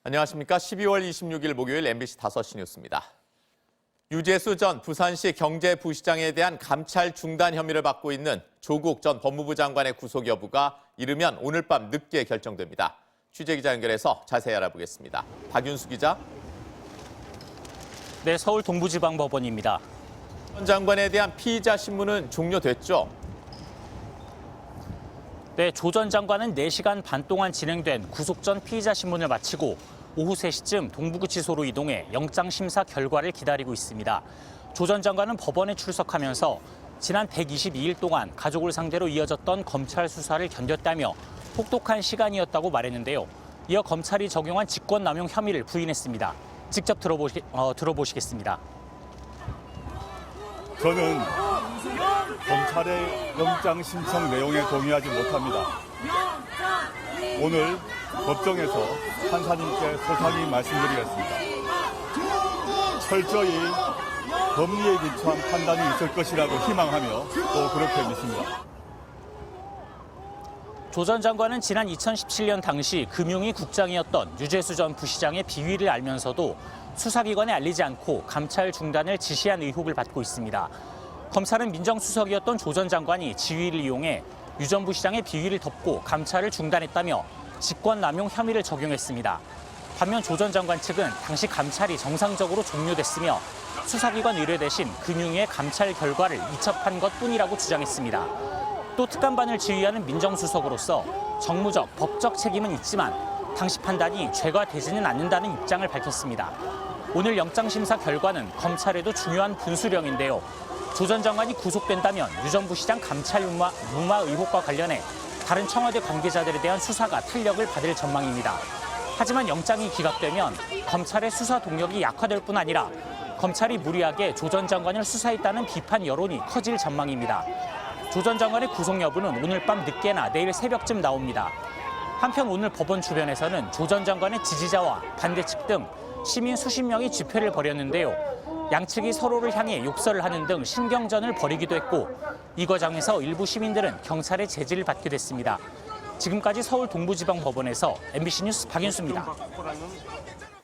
안녕하십니까. 12월 26일 목요일 MBC 5시 뉴스입니다. 유재수 전 부산시 경제부시장에 대한 감찰 중단 혐의를 받고 있는 조국 전 법무부 장관의 구속 여부가 이르면 오늘 밤 늦게 결정됩니다. 취재기자 연결해서 자세히 알아보겠습니다. 박윤수 기자. 네, 서울 동부지방법원입니다. 전 장관에 대한 피의자 신문은 종료됐죠? 네, 조 전 장관은 4시간 반 동안 진행된 구속 전 피의자 신문을 마치고 오후 3시쯤 동부구치소로 이동해 영장심사 결과를 기다리고 있습니다. 조 전 장관은 법원에 출석하면서 지난 122일 동안 가족을 상대로 이어졌던 검찰 수사를 견뎠다며 혹독한 시간이었다고 말했는데요. 이어 검찰이 적용한 직권남용 혐의를 부인했습니다. 직접 들어보시겠습니다. 저는 검찰의 영장 신청 내용에 동의하지 못합니다. 오늘 법정에서 판사님께 소상히 말씀드리겠습니다. 철저히 법리에 기초한 판단이 있을 것이라고 희망하며 또 그렇게 믿습니다. 조 전 장관은 지난 2017년 당시 금융위 국장이었던 유재수 전 부시장의 비위를 알면서도 수사기관에 알리지 않고 감찰 중단을 지시한 의혹을 받고 있습니다. 검찰은 민정수석이었던 조 전 장관이 지위를 이용해 유 전 부시장의 비위를 덮고 감찰을 중단했다며 직권남용 혐의를 적용했습니다. 반면 조 전 장관 측은 당시 감찰이 정상적으로 종료됐으며 수사기관 의뢰 대신 금융위의 감찰 결과를 이첩한 것뿐이라고 주장했습니다. 또 특감반을 지휘하는 민정수석으로서 정무적, 법적 책임은 있지만 당시 판단이 죄가 되지는 않는다는 입장을 밝혔습니다. 오늘 영장심사 결과는 검찰에도 중요한 분수령인데요. 조 전 장관이 구속된다면 유 전 부시장 감찰 무마 의혹과 관련해 다른 청와대 관계자들에 대한 수사가 탄력을 받을 전망입니다. 하지만 영장이 기각되면 검찰의 수사 동력이 약화될 뿐 아니라 검찰이 무리하게 조 전 장관을 수사했다는 비판 여론이 커질 전망입니다. 조 전 장관의 구속 여부는 오늘 밤 늦게나 내일 새벽쯤 나옵니다. 한편 오늘 법원 주변에서는 조 전 장관의 지지자와 반대측 등 시민 수십 명이 집회를 벌였는데요. 양측이 서로를 향해 욕설을 하는 등 신경전을 벌이기도 했고 이 과정에서 일부 시민들은 경찰의 제지를 받게 됐습니다. 지금까지 서울 동부지방법원에서 MBC 뉴스 박윤수입니다.